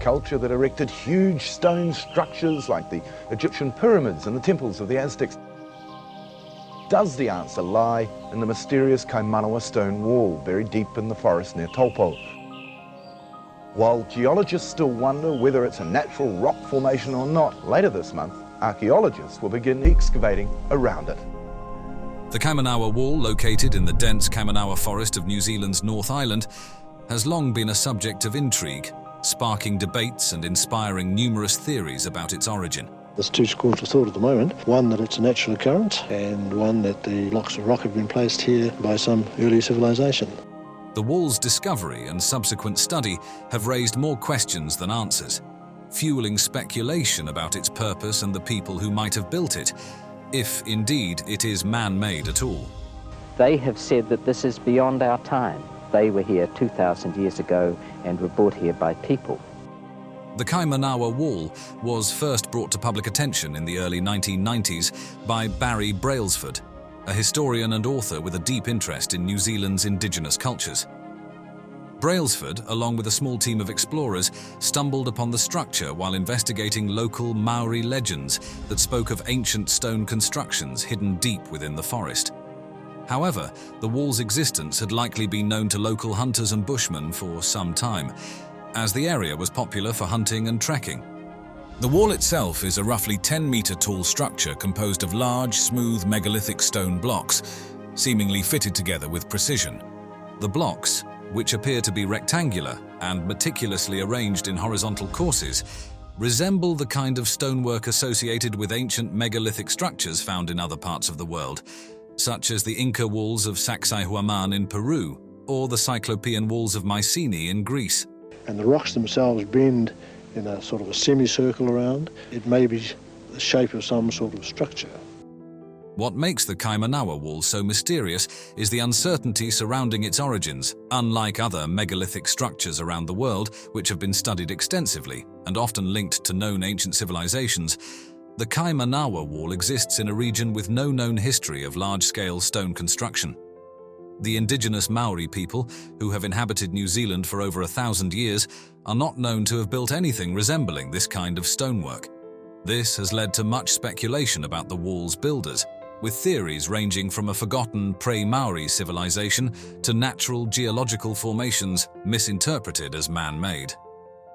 culture that erected huge stone structures like the Egyptian pyramids and the temples of the Aztecs? Does the answer lie in the mysterious Kaimanawa stone wall buried deep in the forest near Taupo? While geologists still wonder whether it's a natural rock formation or not, later this month, archaeologists will begin excavating around it. The Kaimanawa Wall, located in the dense Kaimanawa forest of New Zealand's North Island, has long been a subject of intrigue, sparking debates and inspiring numerous theories about its origin. There's two schools of thought at the moment. One that it's a natural occurrence, and one that the blocks of rock have been placed here by some early civilization. The wall's discovery and subsequent study have raised more questions than answers, fueling speculation about its purpose and the people who might have built it, if indeed it is man-made at all. They have said that this is beyond our time. They were here 2,000 years ago and were brought here by people. The Kaimanawa Wall was first brought to public attention in the early 1990s by Barry Brailsford, a historian and author with a deep interest in New Zealand's indigenous cultures. Brailsford, along with a small team of explorers, stumbled upon the structure while investigating local Maori legends that spoke of ancient stone constructions hidden deep within the forest. However, the wall's existence had likely been known to local hunters and bushmen for some time, as the area was popular for hunting and trekking. The wall itself is a roughly 10-meter tall structure composed of large, smooth megalithic stone blocks, seemingly fitted together with precision. The blocks, which appear to be rectangular and meticulously arranged in horizontal courses, resemble the kind of stonework associated with ancient megalithic structures found in other parts of the world, such as the Inca walls of Sacsayhuaman in Peru or the Cyclopean walls of Mycenae in Greece. And the rocks themselves bend in a sort of a semicircle around. It may be the shape of some sort of structure. What makes the Kaimanawa Wall so mysterious is the uncertainty surrounding its origins. Unlike other megalithic structures around the world, which have been studied extensively and often linked to known ancient civilizations, the Kaimanawa Wall exists in a region with no known history of large-scale stone construction. The indigenous Maori people, who have inhabited New Zealand for over 1,000 years, are not known to have built anything resembling this kind of stonework. This has led to much speculation about the wall's builders, with theories ranging from a forgotten pre-Maori civilization to natural geological formations misinterpreted as man-made.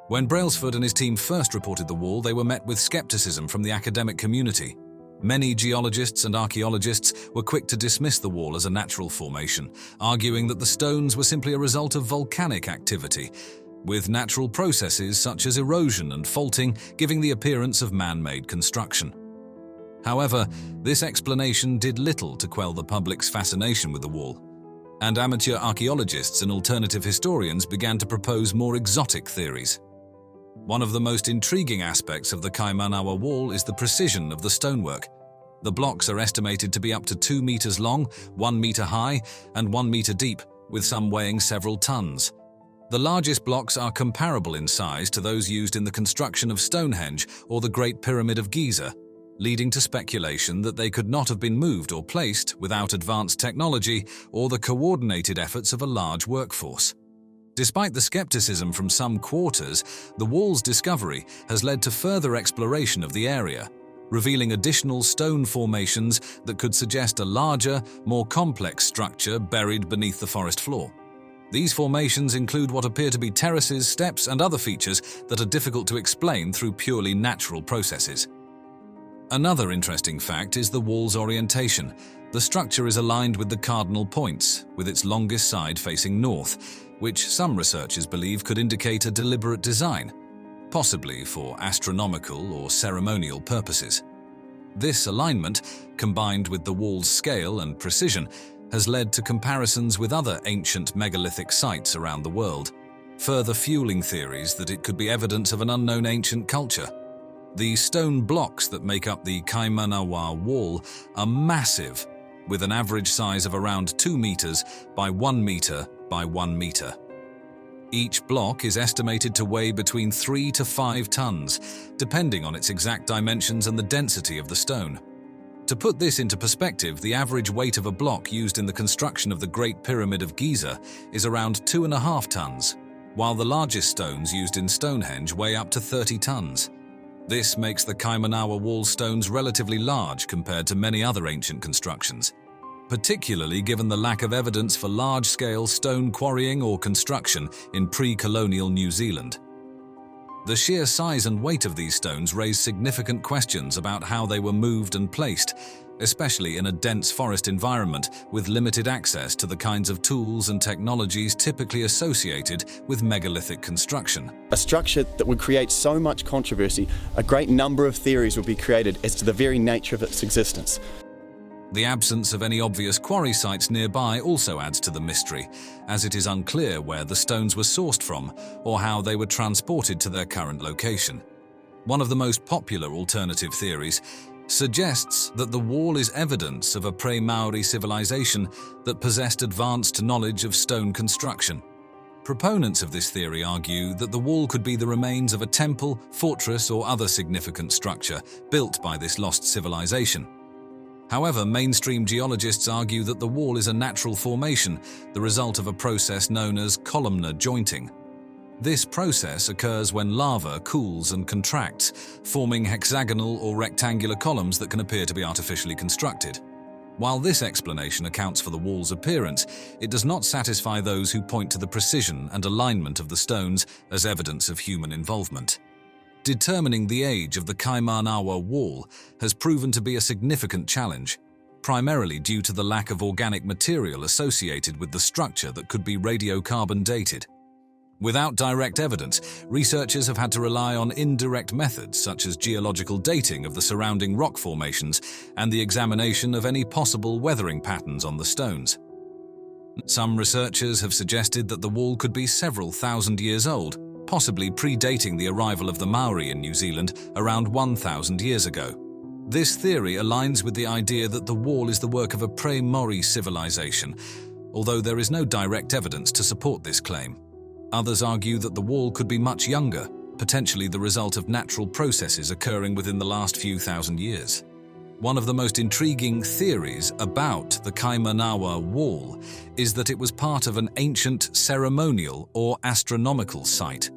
When Brailsford and his team first reported the wall, they were met with skepticism from the academic community. Many geologists and archaeologists were quick to dismiss the wall as a natural formation, arguing that the stones were simply a result of volcanic activity, with natural processes such as erosion and faulting giving the appearance of man-made construction. However, this explanation did little to quell the public's fascination with the wall, and amateur archaeologists and alternative historians began to propose more exotic theories. One of the most intriguing aspects of the Kaimanawa Wall is the precision of the stonework. The blocks are estimated to be up to 2 meters long, 1 meter high, and 1 meter deep, with some weighing several tons. The largest blocks are comparable in size to those used in the construction of Stonehenge or the Great Pyramid of Giza, leading to speculation that they could not have been moved or placed without advanced technology or the coordinated efforts of a large workforce. Despite the skepticism from some quarters, the wall's discovery has led to further exploration of the area, revealing additional stone formations that could suggest a larger, more complex structure buried beneath the forest floor. These formations include what appear to be terraces, steps, and other features that are difficult to explain through purely natural processes. Another interesting fact is the wall's orientation. The structure is aligned with the cardinal points, with its longest side facing north, which some researchers believe could indicate a deliberate design, possibly for astronomical or ceremonial purposes. This alignment, combined with the wall's scale and precision, has led to comparisons with other ancient megalithic sites around the world, further fueling theories that it could be evidence of an unknown ancient culture. The stone blocks that make up the Kaimanawa Wall are massive, with an average size of around 2 meters by 1 meter by 1 meter. Each block is estimated to weigh between 3 to 5 tons, depending on its exact dimensions and the density of the stone. To put this into perspective, the average weight of a block used in the construction of the Great Pyramid of Giza is around 2.5 tons, while the largest stones used in Stonehenge weigh up to 30 tons. This makes the Kaimanawa wall stones relatively large compared to many other ancient constructions, particularly given the lack of evidence for large-scale stone quarrying or construction in pre-colonial New Zealand. The sheer size and weight of these stones raise significant questions about how they were moved and placed, especially in a dense forest environment with limited access to the kinds of tools and technologies typically associated with megalithic construction. A structure that would create so much controversy, a great number of theories would be created as to the very nature of its existence. The absence of any obvious quarry sites nearby also adds to the mystery, as it is unclear where the stones were sourced from or how they were transported to their current location. One of the most popular alternative theories suggests that the wall is evidence of a pre-Maori civilization that possessed advanced knowledge of stone construction. Proponents of this theory argue that the wall could be the remains of a temple, fortress, or other significant structure built by this lost civilization. However, mainstream geologists argue that the wall is a natural formation, the result of a process known as columnar jointing. This process occurs when lava cools and contracts, forming hexagonal or rectangular columns that can appear to be artificially constructed. While this explanation accounts for the wall's appearance, it does not satisfy those who point to the precision and alignment of the stones as evidence of human involvement. Determining the age of the Kaimanawa wall has proven to be a significant challenge, primarily due to the lack of organic material associated with the structure that could be radiocarbon dated. Without direct evidence, researchers have had to rely on indirect methods such as geological dating of the surrounding rock formations and the examination of any possible weathering patterns on the stones. Some researchers have suggested that the wall could be several thousand years old, possibly predating the arrival of the Maori in New Zealand around 1,000 years ago. This theory aligns with the idea that the wall is the work of a pre-Maori civilization, although there is no direct evidence to support this claim. Others argue that the wall could be much younger, potentially the result of natural processes occurring within the last few thousand years. One of the most intriguing theories about the Kaimanawa wall is that it was part of an ancient ceremonial or astronomical site.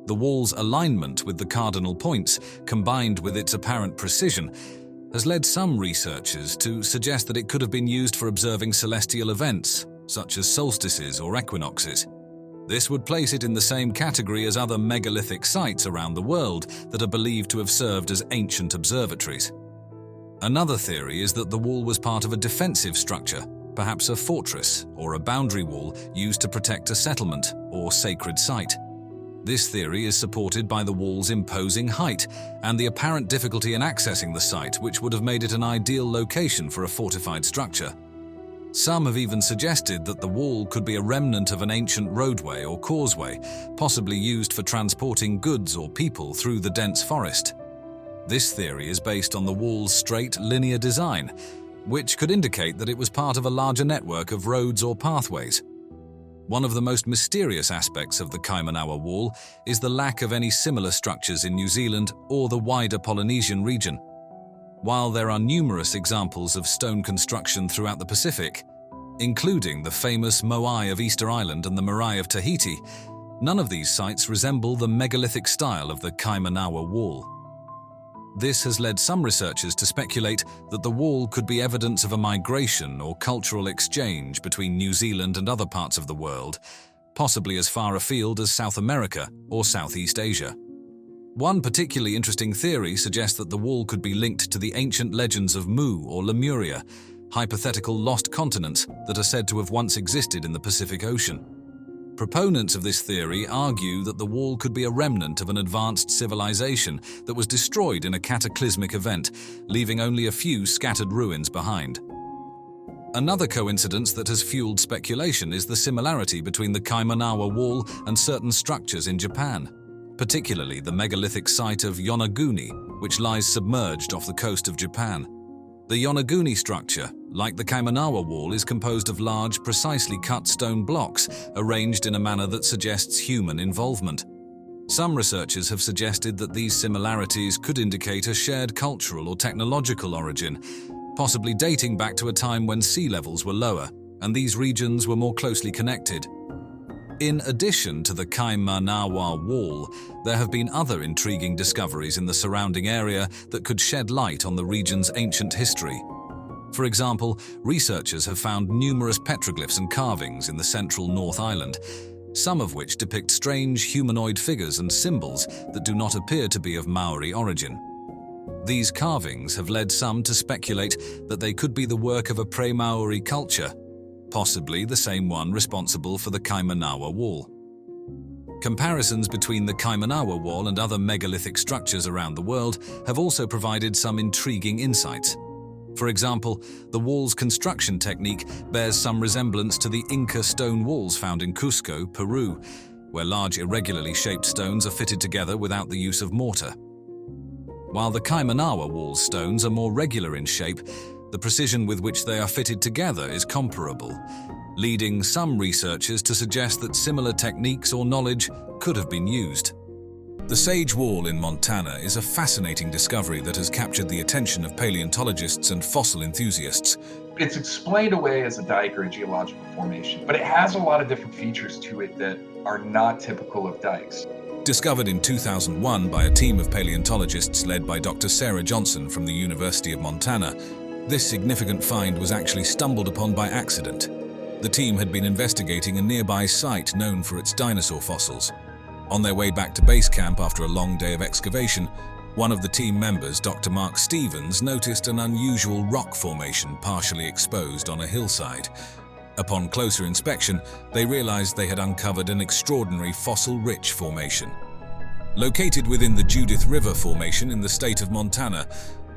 The wall's alignment with the cardinal points, combined with its apparent precision, has led some researchers to suggest that it could have been used for observing celestial events, such as solstices or equinoxes. This would place it in the same category as other megalithic sites around the world that are believed to have served as ancient observatories. Another theory is that the wall was part of a defensive structure, perhaps a fortress or a boundary wall used to protect a settlement or sacred site. This theory is supported by the wall's imposing height and the apparent difficulty in accessing the site, which would have made it an ideal location for a fortified structure. Some have even suggested that the wall could be a remnant of an ancient roadway or causeway, possibly used for transporting goods or people through the dense forest. This theory is based on the wall's straight, linear design, which could indicate that it was part of a larger network of roads or pathways. One of the most mysterious aspects of the Kaimanawa wall is the lack of any similar structures in New Zealand or the wider Polynesian region. While there are numerous examples of stone construction throughout the Pacific, including the famous Moai of Easter Island and the Marae of Tahiti, none of these sites resemble the megalithic style of the Kaimanawa wall. This has led some researchers to speculate that the wall could be evidence of a migration or cultural exchange between New Zealand and other parts of the world, possibly as far afield as South America or Southeast Asia. One particularly interesting theory suggests that the wall could be linked to the ancient legends of Mu or Lemuria, hypothetical lost continents that are said to have once existed in the Pacific Ocean. Proponents of this theory argue that the wall could be a remnant of an advanced civilization that was destroyed in a cataclysmic event, leaving only a few scattered ruins behind. Another coincidence that has fueled speculation is the similarity between the Kaimanawa wall and certain structures in Japan, particularly the megalithic site of Yonaguni, which lies submerged off the coast of Japan. The Yonaguni structure, like the Kaimanawa wall, is composed of large, precisely cut stone blocks arranged in a manner that suggests human involvement. Some researchers have suggested that these similarities could indicate a shared cultural or technological origin, possibly dating back to a time when sea levels were lower and these regions were more closely connected. In addition to the Kaimanawa Wall, there have been other intriguing discoveries in the surrounding area that could shed light on the region's ancient history. For example, researchers have found numerous petroglyphs and carvings in the central North Island, some of which depict strange humanoid figures and symbols that do not appear to be of Maori origin. These carvings have led some to speculate that they could be the work of a pre-Maori culture, possibly the same one responsible for the Kaimanawa Wall. Comparisons between the Kaimanawa Wall and other megalithic structures around the world have also provided some intriguing insights. For example, the wall's construction technique bears some resemblance to the Inca stone walls found in Cusco, Peru, where large irregularly shaped stones are fitted together without the use of mortar. While the Kaimanawa Wall's stones are more regular in shape, the precision with which they are fitted together is comparable, leading some researchers to suggest that similar techniques or knowledge could have been used. The Sage Wall in Montana is a fascinating discovery that has captured the attention of paleontologists and fossil enthusiasts. It's explained away as a dike or a geological formation, but it has a lot of different features to it that are not typical of dikes. Discovered in 2001 by a team of paleontologists led by Dr. Sarah Johnson from the University of Montana, this significant find was actually stumbled upon by accident. The team had been investigating a nearby site known for its dinosaur fossils. On their way back to base camp after a long day of excavation, one of the team members, Dr. Mark Stevens, noticed an unusual rock formation partially exposed on a hillside. Upon closer inspection, they realized they had uncovered an extraordinary fossil-rich formation. Located within the Judith River Formation in the state of Montana,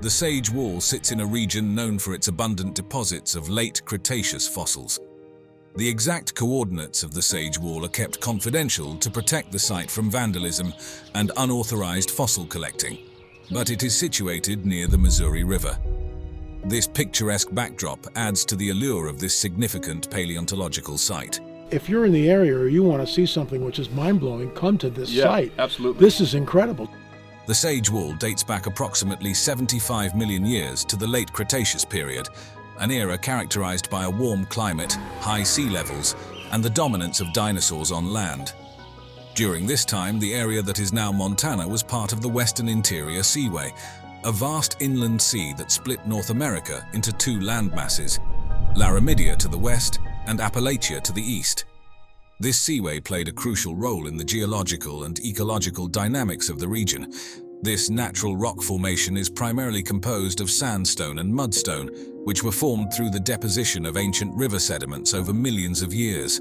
the Sage Wall sits in a region known for its abundant deposits of late Cretaceous fossils. The exact coordinates of the Sage Wall are kept confidential to protect the site from vandalism and unauthorized fossil collecting, but it is situated near the Missouri River. This picturesque backdrop adds to the allure of this significant paleontological site. If you're in the area or you want to see something which is mind-blowing, come to this site. Absolutely. This is incredible. The Sage Wall dates back approximately 75 million years to the late Cretaceous period, an era characterized by a warm climate, high sea levels, and the dominance of dinosaurs on land. During this time, the area that is now Montana was part of the Western Interior Seaway, a vast inland sea that split North America into two landmasses, Laramidia to the west and Appalachia to the east. This seaway played a crucial role in the geological and ecological dynamics of the region. This natural rock formation is primarily composed of sandstone and mudstone, which were formed through the deposition of ancient river sediments over millions of years.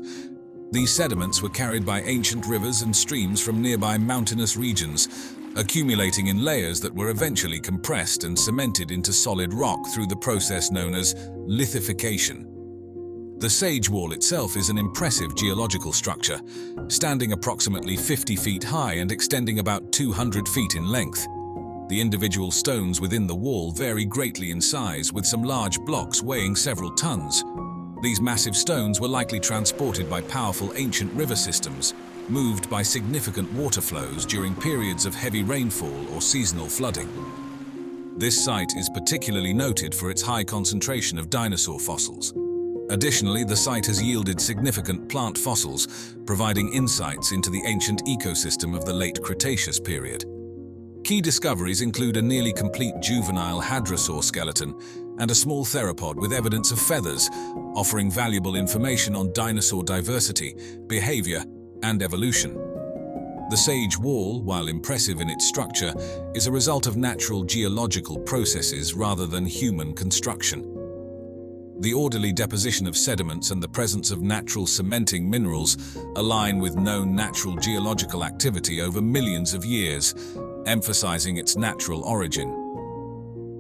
These sediments were carried by ancient rivers and streams from nearby mountainous regions, accumulating in layers that were eventually compressed and cemented into solid rock through the process known as lithification. The Sage Wall itself is an impressive geological structure, standing approximately 50 feet high and extending about 200 feet in length. The individual stones within the wall vary greatly in size, with some large blocks weighing several tons. These massive stones were likely transported by powerful ancient river systems, moved by significant water flows during periods of heavy rainfall or seasonal flooding. This site is particularly noted for its high concentration of dinosaur fossils. Additionally, the site has yielded significant plant fossils, providing insights into the ancient ecosystem of the late Cretaceous period. Key discoveries include a nearly complete juvenile hadrosaur skeleton and a small theropod with evidence of feathers, offering valuable information on dinosaur diversity, behavior, and evolution. The Sage Wall, while impressive in its structure, is a result of natural geological processes rather than human construction. The orderly deposition of sediments and the presence of natural cementing minerals align with known natural geological activity over millions of years, emphasizing its natural origin.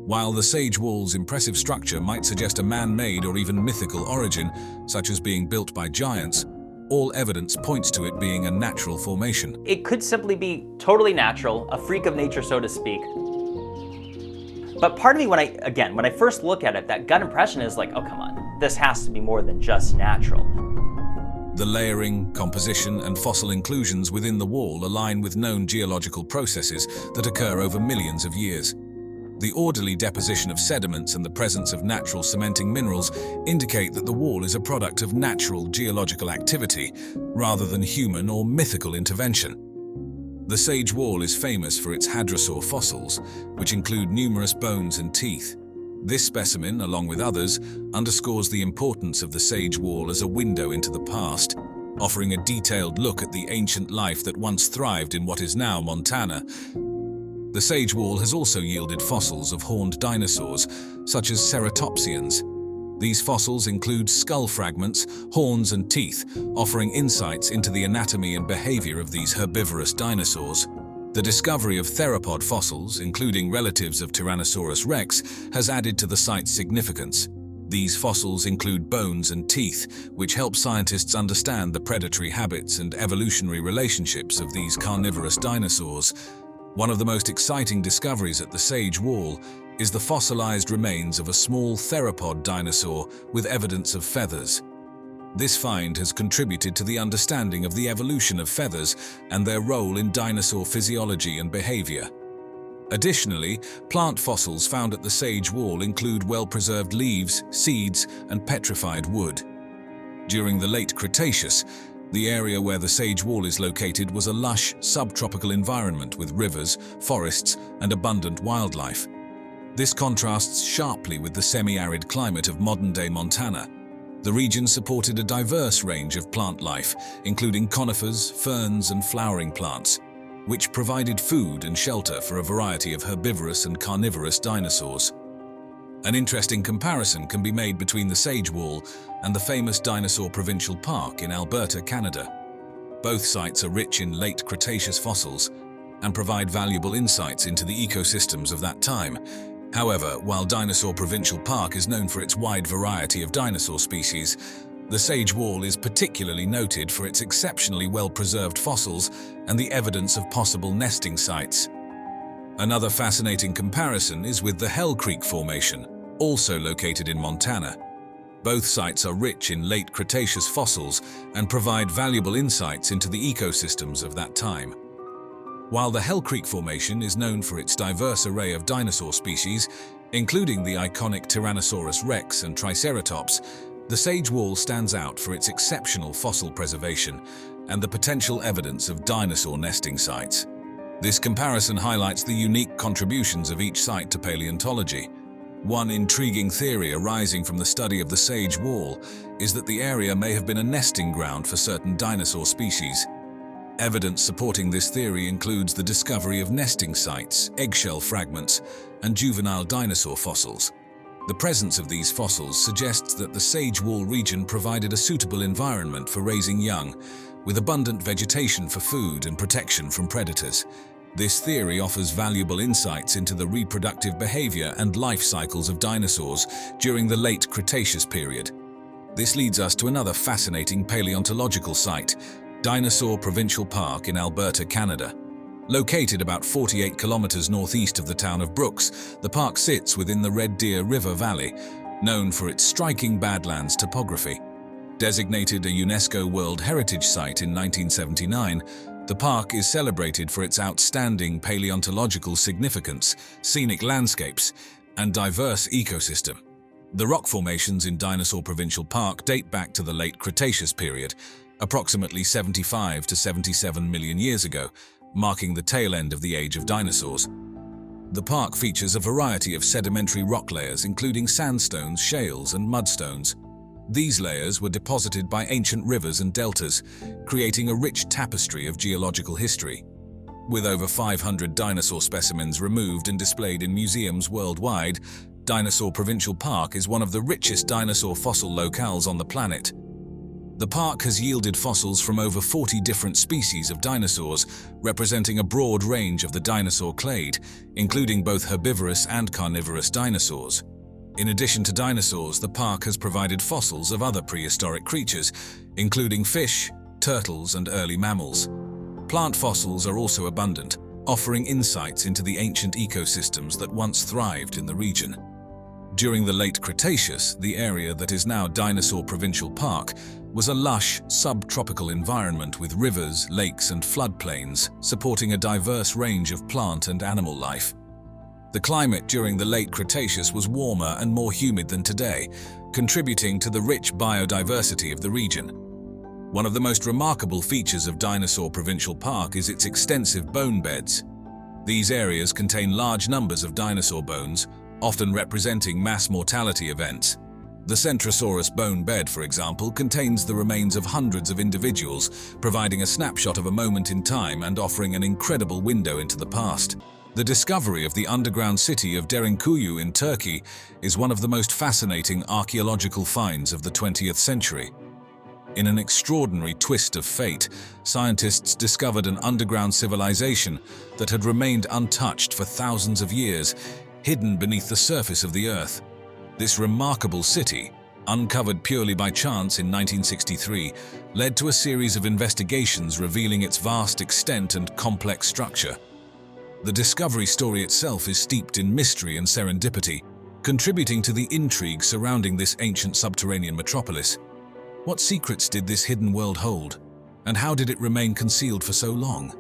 While the Sage Wall's impressive structure might suggest a man-made or even mythical origin, such as being built by giants, all evidence points to it being a natural formation. It could simply be totally natural, a freak of nature, so to speak. But part of me, when I first look at it, that gut impression is like, oh, come on, this has to be more than just natural. The layering, composition, and fossil inclusions within the wall align with known geological processes that occur over millions of years. The orderly deposition of sediments and the presence of natural cementing minerals indicate that the wall is a product of natural geological activity rather than human or mythical intervention. The Sage Wall is famous for its hadrosaur fossils, which include numerous bones and teeth. This specimen, along with others, underscores the importance of the Sage Wall as a window into the past, offering a detailed look at the ancient life that once thrived in what is now Montana. The Sage Wall has also yielded fossils of horned dinosaurs, such as ceratopsians. These fossils include skull fragments, horns, and teeth, offering insights into the anatomy and behavior of these herbivorous dinosaurs. The discovery of theropod fossils, including relatives of Tyrannosaurus rex, has added to the site's significance. These fossils include bones and teeth, which help scientists understand the predatory habits and evolutionary relationships of these carnivorous dinosaurs. One of the most exciting discoveries at the Sage Wall is the fossilized remains of a small theropod dinosaur with evidence of feathers. This find has contributed to the understanding of the evolution of feathers and their role in dinosaur physiology and behavior. Additionally, plant fossils found at the Sage Wall include well-preserved leaves, seeds, and petrified wood. During the late Cretaceous, the area where the Sage Wall is located was a lush, subtropical environment with rivers, forests, and abundant wildlife. This contrasts sharply with the semi-arid climate of modern-day Montana. The region supported a diverse range of plant life, including conifers, ferns, and flowering plants, which provided food and shelter for a variety of herbivorous and carnivorous dinosaurs. An interesting comparison can be made between the Sage Wall and the famous Dinosaur Provincial Park in Alberta, Canada. Both sites are rich in late Cretaceous fossils and provide valuable insights into the ecosystems of that time. However, while Dinosaur Provincial Park is known for its wide variety of dinosaur species, the Sage Wall is particularly noted for its exceptionally well-preserved fossils and the evidence of possible nesting sites. Another fascinating comparison is with the Hell Creek Formation, also located in Montana. Both sites are rich in late Cretaceous fossils and provide valuable insights into the ecosystems of that time. While the Hell Creek Formation is known for its diverse array of dinosaur species, including the iconic Tyrannosaurus rex and Triceratops, the Sage Wall stands out for its exceptional fossil preservation and the potential evidence of dinosaur nesting sites. This comparison highlights the unique contributions of each site to paleontology. One intriguing theory arising from the study of the Sage Wall is that the area may have been a nesting ground for certain dinosaur species. Evidence supporting this theory includes the discovery of nesting sites, eggshell fragments, and juvenile dinosaur fossils. The presence of these fossils suggests that the Sage Wall region provided a suitable environment for raising young, with abundant vegetation for food and protection from predators. This theory offers valuable insights into the reproductive behavior and life cycles of dinosaurs during the late Cretaceous period. This leads us to another fascinating paleontological site, Dinosaur Provincial Park in Alberta, Canada. Located about 48 kilometers northeast of the town of Brooks, the park sits within the Red Deer River Valley, known for its striking Badlands topography. Designated a UNESCO World Heritage Site in 1979, the park is celebrated for its outstanding paleontological significance, scenic landscapes, and diverse ecosystem. The rock formations in Dinosaur Provincial Park date back to the late Cretaceous period, approximately 75 to 77 million years ago, marking the tail end of the age of dinosaurs. The park features a variety of sedimentary rock layers, including sandstones, shales, and mudstones. These layers were deposited by ancient rivers and deltas, creating a rich tapestry of geological history. With over 500 dinosaur specimens removed and displayed in museums worldwide, Dinosaur Provincial Park is one of the richest dinosaur fossil locales on the planet. The park has yielded fossils from over 40 different species of dinosaurs, representing a broad range of the dinosaur clade, including both herbivorous and carnivorous dinosaurs. In addition to dinosaurs, the park has provided fossils of other prehistoric creatures, including fish, turtles, and early mammals. Plant fossils are also abundant, offering insights into the ancient ecosystems that once thrived in the region. During the late Cretaceous, the area that is now Dinosaur Provincial Park was a lush, subtropical environment with rivers, lakes, and floodplains, supporting a diverse range of plant and animal life. The climate during the late Cretaceous was warmer and more humid than today, contributing to the rich biodiversity of the region. One of the most remarkable features of Dinosaur Provincial Park is its extensive bone beds. These areas contain large numbers of dinosaur bones, often representing mass mortality events. The Centrosaurus bone bed, for example, contains the remains of hundreds of individuals, providing a snapshot of a moment in time and offering an incredible window into the past. The discovery of the underground city of Derinkuyu in Turkey is one of the most fascinating archaeological finds of the 20th century. In an extraordinary twist of fate, scientists discovered an underground civilization that had remained untouched for thousands of years, hidden beneath the surface of the Earth. This remarkable city, uncovered purely by chance in 1963, led to a series of investigations revealing its vast extent and complex structure. The discovery story itself is steeped in mystery and serendipity, contributing to the intrigue surrounding this ancient subterranean metropolis. What secrets did this hidden world hold, and how did it remain concealed for so long?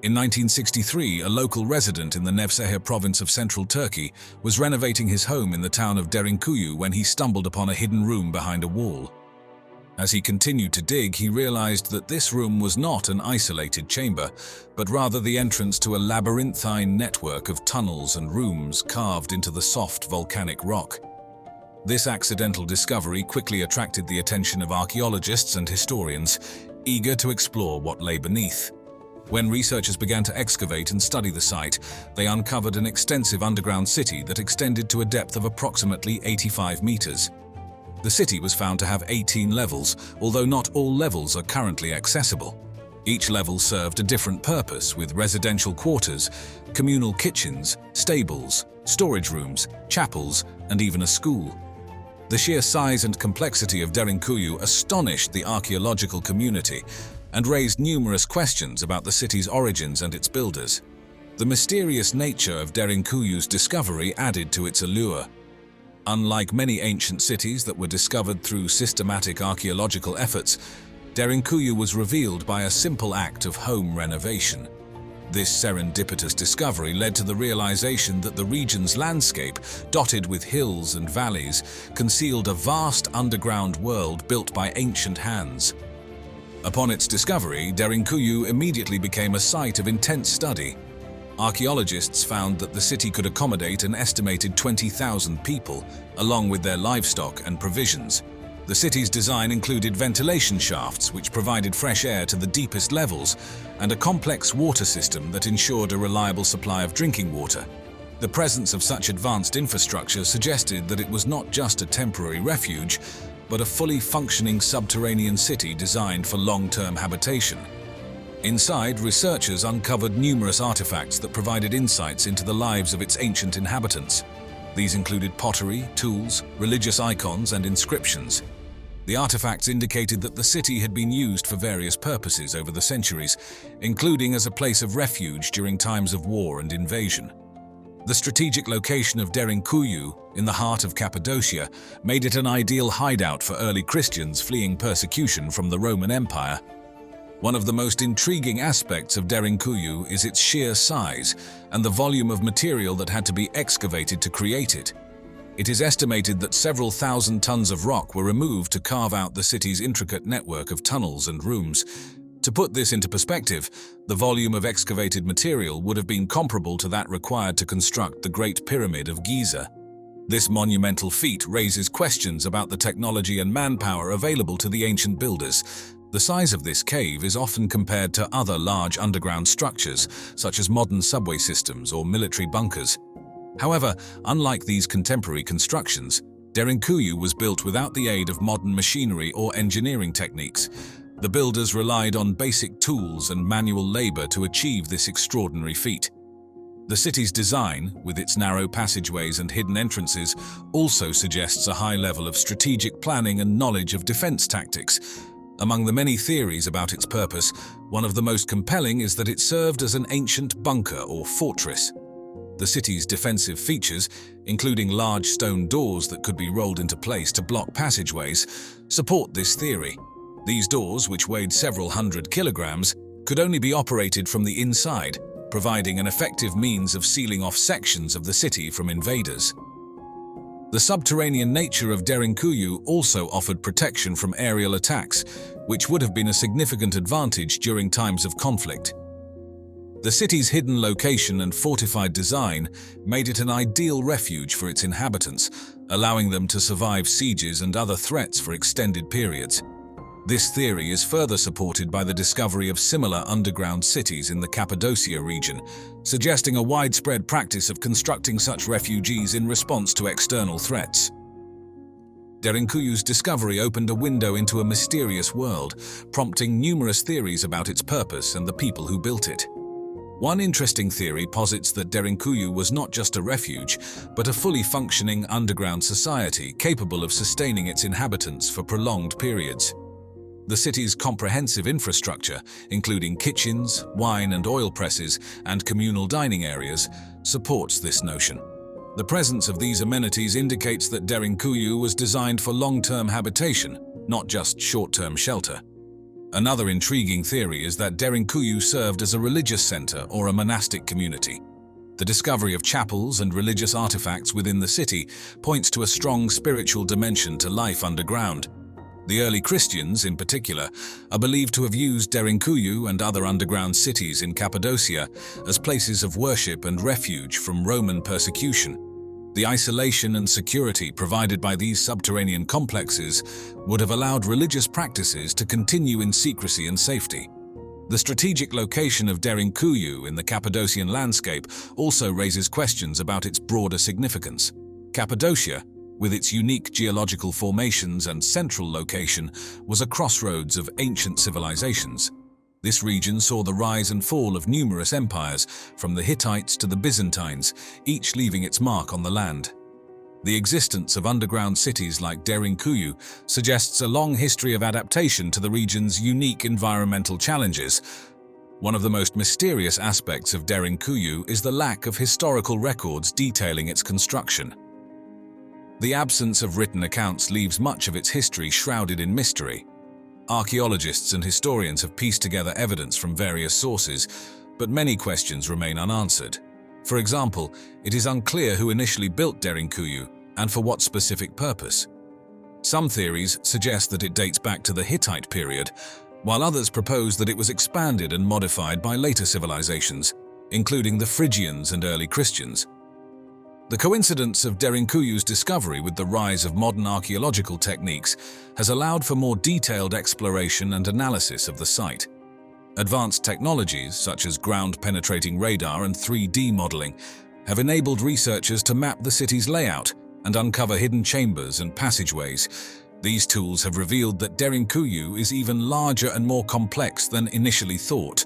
In 1963, a local resident in the Nevşehir province of central Turkey was renovating his home in the town of Derinkuyu when he stumbled upon a hidden room behind a wall. As he continued to dig, he realized that this room was not an isolated chamber, but rather the entrance to a labyrinthine network of tunnels and rooms carved into the soft volcanic rock. This accidental discovery quickly attracted the attention of archaeologists and historians, eager to explore what lay beneath. When researchers began to excavate and study the site, they uncovered an extensive underground city that extended to a depth of approximately 85 meters. The city was found to have 18 levels, although not all levels are currently accessible. Each level served a different purpose, with residential quarters, communal kitchens, stables, storage rooms, chapels, and even a school. The sheer size and complexity of Derinkuyu astonished the archaeological community and raised numerous questions about the city's origins and its builders. The mysterious nature of Derinkuyu's discovery added to its allure. Unlike many ancient cities that were discovered through systematic archaeological efforts, Derinkuyu was revealed by a simple act of home renovation. This serendipitous discovery led to the realization that the region's landscape, dotted with hills and valleys, concealed a vast underground world built by ancient hands. Upon its discovery, Derinkuyu immediately became a site of intense study. Archaeologists found that the city could accommodate an estimated 20,000 people, along with their livestock and provisions. The city's design included ventilation shafts which provided fresh air to the deepest levels, and a complex water system that ensured a reliable supply of drinking water. The presence of such advanced infrastructure suggested that it was not just a temporary refuge, but a fully functioning subterranean city designed for long-term habitation. Inside, researchers uncovered numerous artifacts that provided insights into the lives of its ancient inhabitants. These included pottery, tools, religious icons, and inscriptions. The artifacts indicated that the city had been used for various purposes over the centuries, including as a place of refuge during times of war and invasion. The strategic location of Derinkuyu, in the heart of Cappadocia, made it an ideal hideout for early Christians fleeing persecution from the Roman Empire. One of the most intriguing aspects of Derinkuyu is its sheer size and the volume of material that had to be excavated to create it. It is estimated that several thousand tons of rock were removed to carve out the city's intricate network of tunnels and rooms. To put this into perspective, the volume of excavated material would have been comparable to that required to construct the Great Pyramid of Giza. This monumental feat raises questions about the technology and manpower available to the ancient builders. The size of this cave is often compared to other large underground structures, such as modern subway systems or military bunkers. However, unlike these contemporary constructions, Derinkuyu was built without the aid of modern machinery or engineering techniques. The builders relied on basic tools and manual labor to achieve this extraordinary feat. The city's design, with its narrow passageways and hidden entrances, also suggests a high level of strategic planning and knowledge of defense tactics. Among the many theories about its purpose, one of the most compelling is that it served as an ancient bunker or fortress. The city's defensive features, including large stone doors that could be rolled into place to block passageways, support this theory. These doors, which weighed several hundred kilograms, could only be operated from the inside, providing an effective means of sealing off sections of the city from invaders. The subterranean nature of Derinkuyu also offered protection from aerial attacks, which would have been a significant advantage during times of conflict. The city's hidden location and fortified design made it an ideal refuge for its inhabitants, allowing them to survive sieges and other threats for extended periods. This theory is further supported by the discovery of similar underground cities in the Cappadocia region, suggesting a widespread practice of constructing such refugees in response to external threats. Derinkuyu's discovery opened a window into a mysterious world, prompting numerous theories about its purpose and the people who built it. One interesting theory posits that Derinkuyu was not just a refuge, but a fully functioning underground society capable of sustaining its inhabitants for prolonged periods. The city's comprehensive infrastructure, including kitchens, wine and oil presses, and communal dining areas, supports this notion. The presence of these amenities indicates that Derinkuyu was designed for long-term habitation, not just short-term shelter. Another intriguing theory is that Derinkuyu served as a religious center or a monastic community. The discovery of chapels and religious artifacts within the city points to a strong spiritual dimension to life underground. The early Christians, in particular, are believed to have used Derinkuyu and other underground cities in Cappadocia as places of worship and refuge from Roman persecution. The isolation and security provided by these subterranean complexes would have allowed religious practices to continue in secrecy and safety. The strategic location of Derinkuyu in the Cappadocian landscape also raises questions about its broader significance. Cappadocia, with its unique geological formations and central location, was a crossroads of ancient civilizations. This region saw the rise and fall of numerous empires, from the Hittites to the Byzantines, each leaving its mark on the land. The existence of underground cities like Derinkuyu suggests a long history of adaptation to the region's unique environmental challenges. One of the most mysterious aspects of Derinkuyu is the lack of historical records detailing its construction. The absence of written accounts leaves much of its history shrouded in mystery. Archaeologists and historians have pieced together evidence from various sources, but many questions remain unanswered. For example, it is unclear who initially built Derinkuyu and for what specific purpose. Some theories suggest that it dates back to the Hittite period, while others propose that it was expanded and modified by later civilizations, including the Phrygians and early Christians. The coincidence of Derinkuyu's discovery with the rise of modern archaeological techniques has allowed for more detailed exploration and analysis of the site. Advanced technologies, such as ground-penetrating radar and 3D modeling, have enabled researchers to map the city's layout and uncover hidden chambers and passageways. These tools have revealed that Derinkuyu is even larger and more complex than initially thought,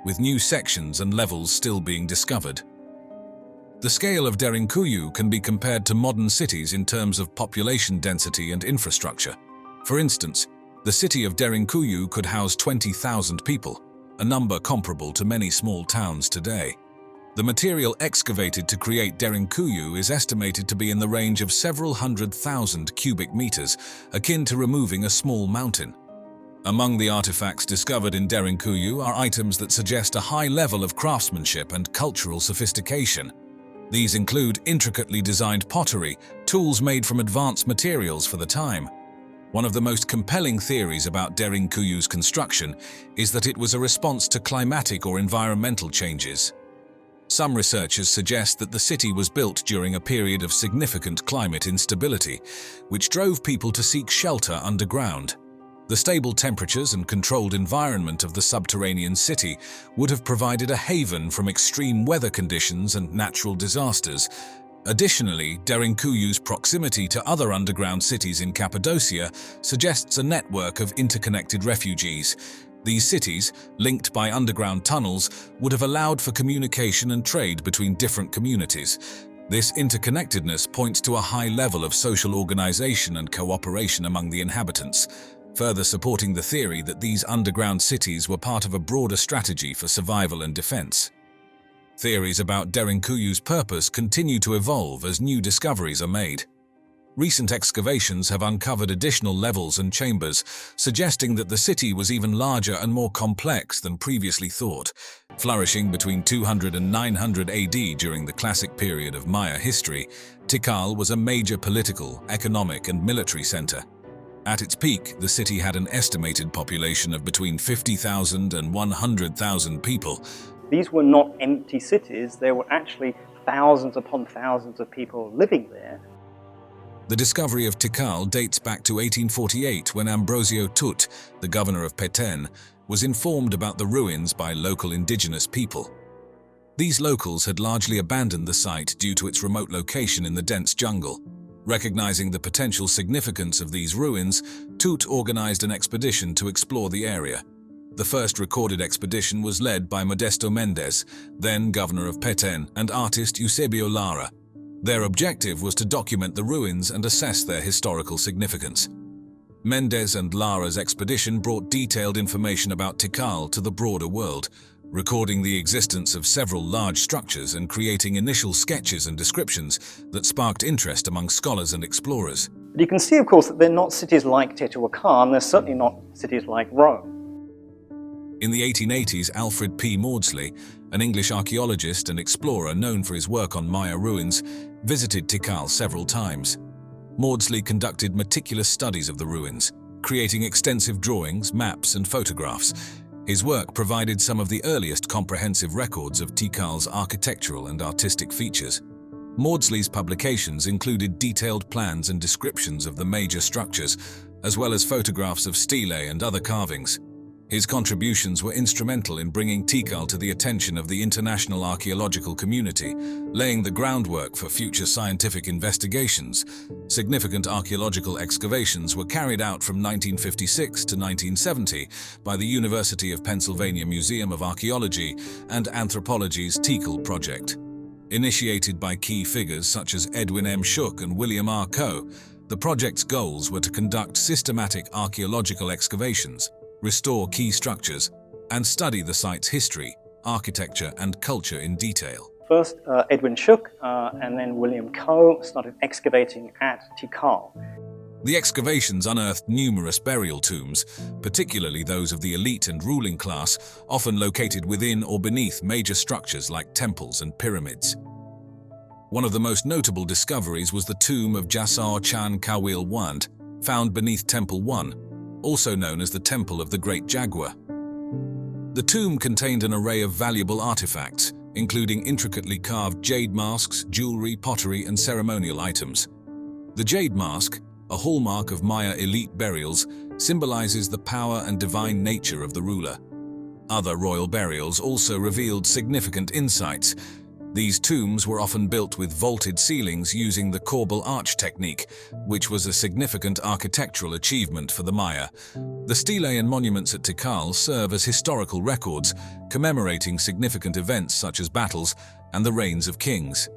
with new sections and levels still being discovered. The scale of Derinkuyu can be compared to modern cities in terms of population density and infrastructure. For instance, the city of Derinkuyu could house 20,000 people, a number comparable to many small towns today. The material excavated to create Derinkuyu is estimated to be in the range of several 100,000 cubic meters, akin to removing a small mountain. Among the artifacts discovered in Derinkuyu are items that suggest a high level of craftsmanship and cultural sophistication. These include intricately designed pottery, tools made from advanced materials for the time. One of the most compelling theories about Derinkuyu's construction is that it was a response to climatic or environmental changes. Some researchers suggest that the city was built during a period of significant climate instability, which drove people to seek shelter underground. The stable temperatures and controlled environment of the subterranean city would have provided a haven from extreme weather conditions and natural disasters. Additionally, Derinkuyu's proximity to other underground cities in Cappadocia suggests a network of interconnected refugees. These cities, linked by underground tunnels, would have allowed for communication and trade between different communities. This interconnectedness points to a high level of social organization and cooperation among the inhabitants, further supporting the theory that these underground cities were part of a broader strategy for survival and defense. Theories about Derinkuyu's purpose continue to evolve as new discoveries are made. Recent excavations have uncovered additional levels and chambers, suggesting that the city was even larger and more complex than previously thought. Flourishing between 200 and 900 AD during the classic period of Maya history, Tikal was a major political, economic, and military center. At its peak, the city had an estimated population of between 50,000 and 100,000 people. These were not empty cities, there were actually thousands upon thousands of people living there. The discovery of Tikal dates back to 1848 when Ambrosio Tut, the governor of Peten, was informed about the ruins by local indigenous people. These locals had largely abandoned the site due to its remote location in the dense jungle. Recognizing the potential significance of these ruins, Tut organized an expedition to explore the area. The first recorded expedition was led by Modesto Mendez, then governor of Peten, and artist Eusebio Lara. Their objective was to document the ruins and assess their historical significance. Mendez and Lara's expedition brought detailed information about Tikal to the broader world, recording the existence of several large structures and creating initial sketches and descriptions that sparked interest among scholars and explorers. But you can see, of course, that they're not cities like Teotihuacan, they're certainly not cities like Rome. In the 1880s, Alfred P. Maudsley, an English archaeologist and explorer known for his work on Maya ruins, visited Tikal several times. Maudsley conducted meticulous studies of the ruins, creating extensive drawings, maps, and photographs. His work provided some of the earliest comprehensive records of Tikal's architectural and artistic features. Maudsley's publications included detailed plans and descriptions of the major structures, as well as photographs of stelae and other carvings. His contributions were instrumental in bringing Tikal to the attention of the international archaeological community, laying the groundwork for future scientific investigations. Significant archaeological excavations were carried out from 1956 to 1970 by the University of Pennsylvania Museum of Archaeology and Anthropology's Tikal project. Initiated by key figures such as Edwin M. Shook and William R. Coe, the project's goals were to conduct systematic archaeological excavations, restore key structures, and study the site's history, architecture, and culture in detail. First, Edwin Shook and then William Coe started excavating at Tikal. The excavations unearthed numerous burial tombs, particularly those of the elite and ruling class, often located within or beneath major structures like temples and pyramids. One of the most notable discoveries was the tomb of Jasar Chan Kawil Wand, found beneath Temple 1, also known as the Temple of the Great Jaguar. The tomb contained an array of valuable artifacts, including intricately carved jade masks, jewelry, pottery, and ceremonial items. The jade mask, a hallmark of Maya elite burials, symbolizes the power and divine nature of the ruler. Other royal burials also revealed significant insights. These tombs were often built with vaulted ceilings using the corbel arch technique, which was a significant architectural achievement for the Maya. The stelae and monuments at Tikal serve as historical records, commemorating significant events such as battles and the reigns of kings.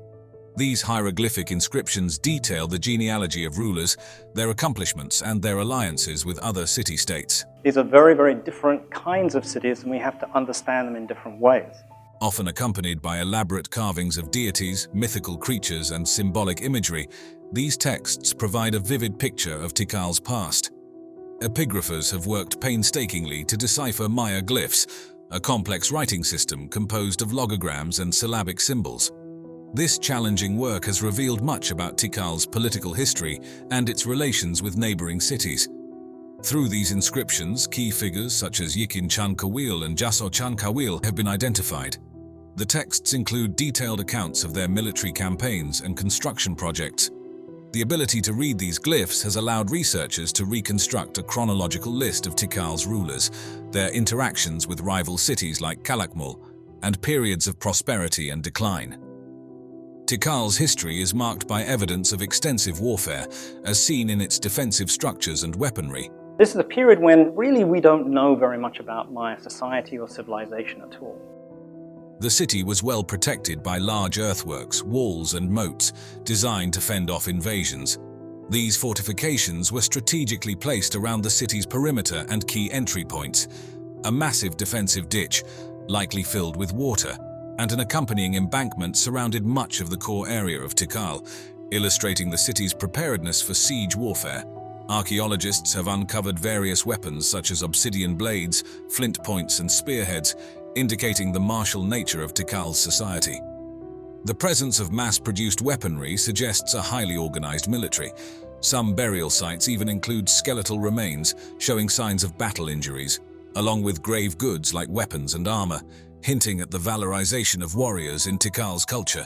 These hieroglyphic inscriptions detail the genealogy of rulers, their accomplishments, and their alliances with other city-states. These are very, very different kinds of cities, and we have to understand them in different ways. Often accompanied by elaborate carvings of deities, mythical creatures, and symbolic imagery, these texts provide a vivid picture of Tikal's past. Epigraphers have worked painstakingly to decipher Maya glyphs, a complex writing system composed of logograms and syllabic symbols. This challenging work has revealed much about Tikal's political history and its relations with neighboring cities. Through these inscriptions, key figures such as Yikin Chan Kawil and Jaso Chan Kawil have been identified. The texts include detailed accounts of their military campaigns and construction projects. The ability to read these glyphs has allowed researchers to reconstruct a chronological list of Tikal's rulers, their interactions with rival cities like Calakmul, and periods of prosperity and decline. Tikal's history is marked by evidence of extensive warfare, as seen in its defensive structures and weaponry. This is a period when really we don't know very much about Maya society or civilization at all. The city was well protected by large earthworks, walls, and moats designed to fend off invasions. These fortifications were strategically placed around the city's perimeter and key entry points. A massive defensive ditch, likely filled with water, and an accompanying embankment surrounded much of the core area of Tikal, illustrating the city's preparedness for siege warfare. Archaeologists have uncovered various weapons such as obsidian blades, flint points, and spearheads, indicating the martial nature of Tikal's society. The presence of mass-produced weaponry suggests a highly organized military. Some burial sites even include skeletal remains, showing signs of battle injuries, along with grave goods like weapons and armor, hinting at the valorization of warriors in Tikal's culture.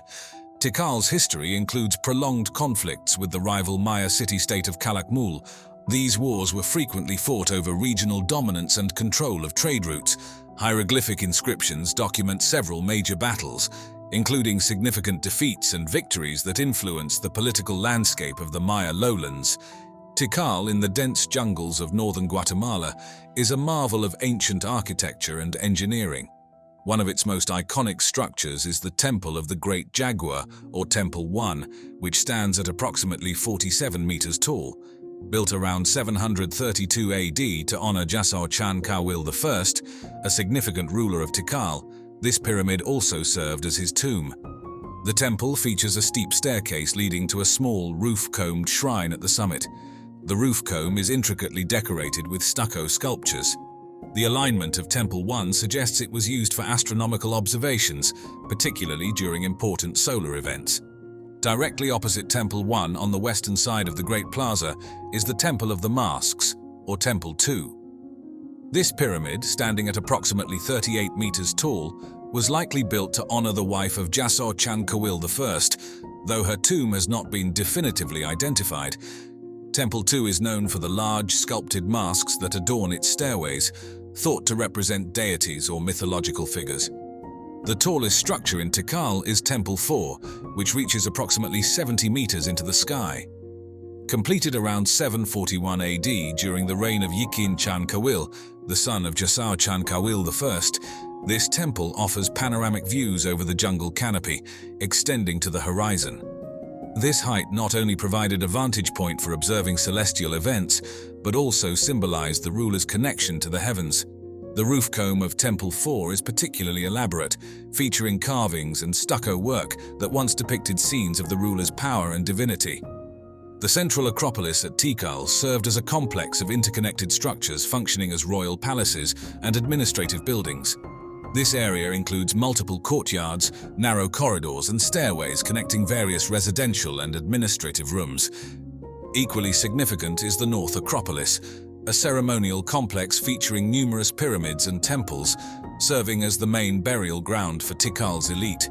Tikal's history includes prolonged conflicts with the rival Maya city-state of Calakmul. These wars were frequently fought over regional dominance and control of trade routes. Hieroglyphic inscriptions document several major battles, including significant defeats and victories that influenced the political landscape of the Maya lowlands. Tikal, in the dense jungles of northern Guatemala, is a marvel of ancient architecture and engineering. One of its most iconic structures is the Temple of the Great Jaguar, or Temple 1, which stands at approximately 47 meters tall. Built around 732 AD to honor Jasau Chan Kawil I, a significant ruler of Tikal, this pyramid also served as his tomb. The temple features a steep staircase leading to a small, roof-combed shrine at the summit. The roof comb is intricately decorated with stucco sculptures. The alignment of Temple 1 suggests it was used for astronomical observations, particularly during important solar events. Directly opposite Temple 1 on the western side of the Great Plaza is the Temple of the Masks, or Temple 2. This pyramid, standing at approximately 38 meters tall, was likely built to honor the wife of Jasau Chan Kawil I, though her tomb has not been definitively identified. Temple 2 is known for the large, sculpted masks that adorn its stairways, thought to represent deities or mythological figures. The tallest structure in Tikal is Temple 4, which reaches approximately 70 meters into the sky. Completed around 741 AD during the reign of Yikin Chan Kawil, the son of Jasau Chan Kawil I, this temple offers panoramic views over the jungle canopy, extending to the horizon. This height not only provided a vantage point for observing celestial events, but also symbolized the ruler's connection to the heavens. The roof comb of Temple 4 is particularly elaborate, featuring carvings and stucco work that once depicted scenes of the ruler's power and divinity. The central acropolis at Tikal served as a complex of interconnected structures functioning as royal palaces and administrative buildings. This area includes multiple courtyards, narrow corridors, and stairways connecting various residential and administrative rooms. Equally significant is the North Acropolis, a ceremonial complex featuring numerous pyramids and temples, serving as the main burial ground for Tikal's elite.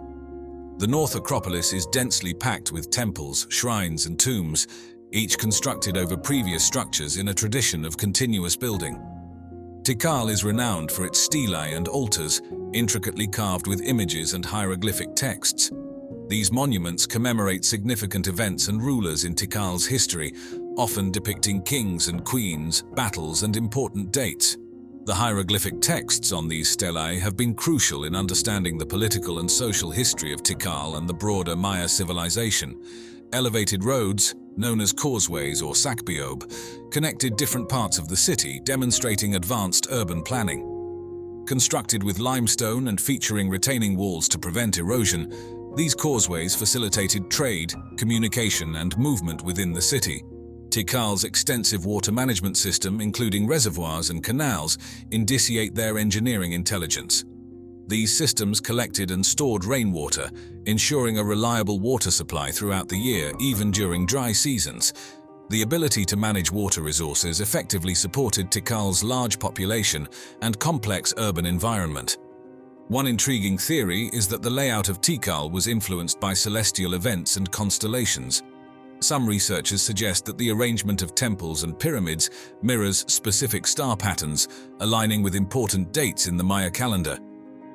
The North Acropolis is densely packed with temples, shrines, and tombs, each constructed over previous structures in a tradition of continuous building. Tikal is renowned for its stelae and altars, intricately carved with images and hieroglyphic texts. These monuments commemorate significant events and rulers in Tikal's history, often depicting kings and queens, battles, and important dates. The hieroglyphic texts on these stelae have been crucial in understanding the political and social history of Tikal and the broader Maya civilization. Elevated roads, known as causeways or sakbiob, connected different parts of the city, demonstrating advanced urban planning. Constructed with limestone and featuring retaining walls to prevent erosion, these causeways facilitated trade, communication, and movement within the city. Tikal's extensive water management system, including reservoirs and canals, indicate their engineering intelligence. These systems collected and stored rainwater, ensuring a reliable water supply throughout the year, even during dry seasons. The ability to manage water resources effectively supported Tikal's large population and complex urban environment. One intriguing theory is that the layout of Tikal was influenced by celestial events and constellations. Some researchers suggest that the arrangement of temples and pyramids mirrors specific star patterns, aligning with important dates in the Maya calendar.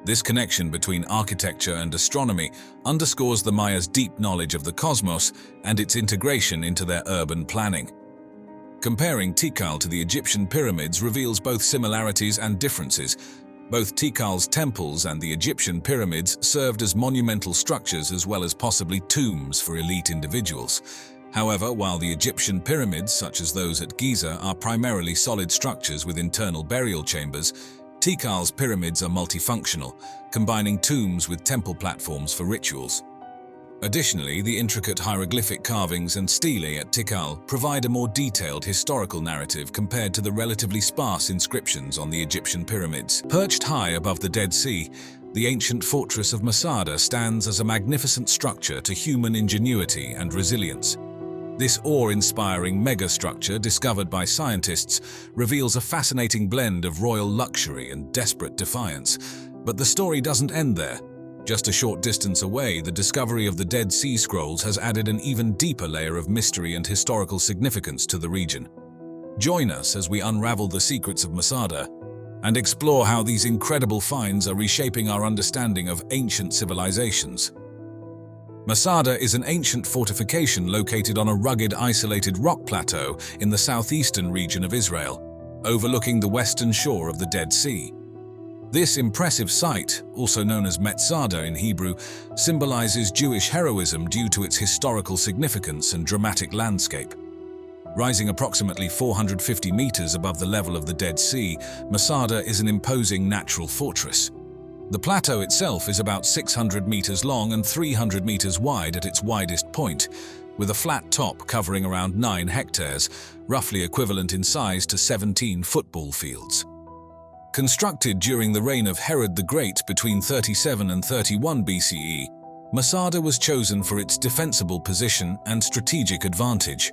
This connection between architecture and astronomy underscores the Maya's deep knowledge of the cosmos and its integration into their urban planning. Comparing Tikal to the Egyptian pyramids reveals both similarities and differences. Both Tikal's temples and the Egyptian pyramids served as monumental structures as well as possibly tombs for elite individuals. However, while the Egyptian pyramids, such as those at Giza, are primarily solid structures with internal burial chambers, Tikal's pyramids are multifunctional, combining tombs with temple platforms for rituals. Additionally, the intricate hieroglyphic carvings and stelae at Tikal provide a more detailed historical narrative compared to the relatively sparse inscriptions on the Egyptian pyramids. Perched high above the Dead Sea, the ancient fortress of Masada stands as a magnificent structure to human ingenuity and resilience. This awe-inspiring megastructure, discovered by scientists, reveals a fascinating blend of royal luxury and desperate defiance. But the story doesn't end there. Just a short distance away, the discovery of the Dead Sea Scrolls has added an even deeper layer of mystery and historical significance to the region. Join us as we unravel the secrets of Masada and explore how these incredible finds are reshaping our understanding of ancient civilizations. Masada is an ancient fortification located on a rugged, isolated rock plateau in the southeastern region of Israel, overlooking the western shore of the Dead Sea. This impressive site, also known as Masada in Hebrew, symbolizes Jewish heroism due to its historical significance and dramatic landscape. Rising approximately 450 meters above the level of the Dead Sea, Masada is an imposing natural fortress. The plateau itself is about 600 meters long and 300 meters wide at its widest point, with a flat top covering around 9 hectares, roughly equivalent in size to 17 football fields. Constructed during the reign of Herod the Great between 37 and 31 BCE, Masada was chosen for its defensible position and strategic advantage.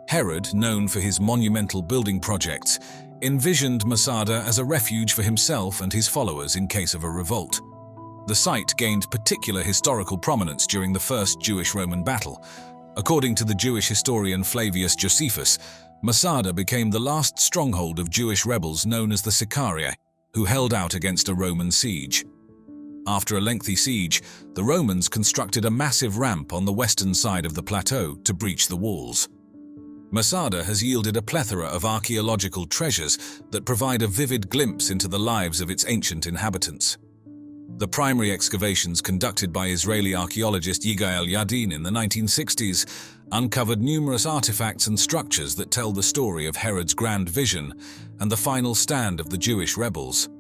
Herod, known for his monumental building projects, envisioned Masada as a refuge for himself and his followers in case of a revolt. The site gained particular historical prominence during the First Jewish-Roman battle. According to the Jewish historian Flavius Josephus, Masada became the last stronghold of Jewish rebels known as the Sicarii, who held out against a Roman siege. After a lengthy siege, the Romans constructed a massive ramp on the western side of the plateau to breach the walls. Masada has yielded a plethora of archaeological treasures that provide a vivid glimpse into the lives of its ancient inhabitants. The primary excavations conducted by Israeli archaeologist Yigael Yadin in the 1960s uncovered numerous artifacts and structures that tell the story of Herod's grand vision and the final stand of the Jewish rebels.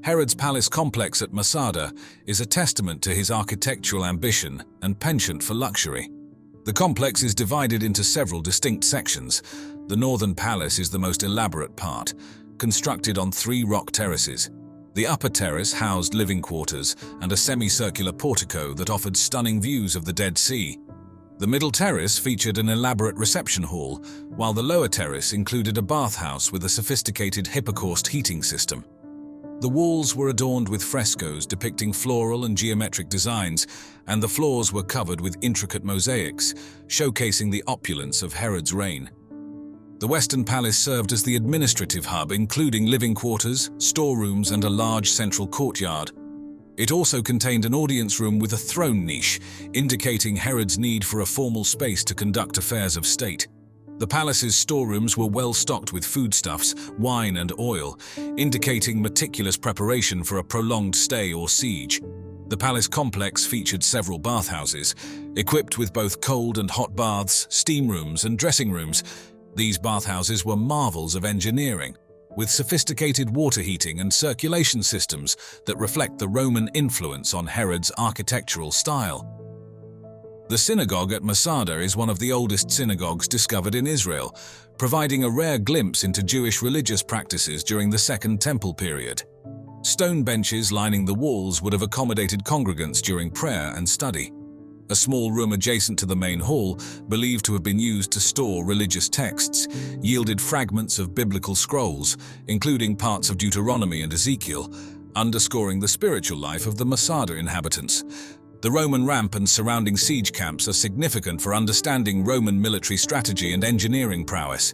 Herod's palace complex at Masada is a testament to his architectural ambition and penchant for luxury. The complex is divided into several distinct sections. The northern palace is the most elaborate part, constructed on 3 rock terraces. The upper terrace housed living quarters and a semicircular portico that offered stunning views of the Dead Sea. The middle terrace featured an elaborate reception hall, while the lower terrace included a bathhouse with a sophisticated hypocaust heating system. The walls were adorned with frescoes depicting floral and geometric designs, and the floors were covered with intricate mosaics, showcasing the opulence of Herod's reign. The Western Palace served as the administrative hub, including living quarters, storerooms, and a large central courtyard. It also contained an audience room with a throne niche, indicating Herod's need for a formal space to conduct affairs of state. The palace's storerooms were well stocked with foodstuffs, wine, and oil, indicating meticulous preparation for a prolonged stay or siege. The palace complex featured several bathhouses, equipped with both cold and hot baths, steam rooms, and dressing rooms. These bathhouses were marvels of engineering, with sophisticated water heating and circulation systems that reflect the Roman influence on Herod's architectural style. The synagogue at Masada is one of the oldest synagogues discovered in Israel, providing a rare glimpse into Jewish religious practices during the Second Temple period. Stone benches lining the walls would have accommodated congregants during prayer and study. A small room adjacent to the main hall, believed to have been used to store religious texts, yielded fragments of biblical scrolls, including parts of Deuteronomy and Ezekiel, underscoring the spiritual life of the Masada inhabitants. The Roman ramp and surrounding siege camps are significant for understanding Roman military strategy and engineering prowess.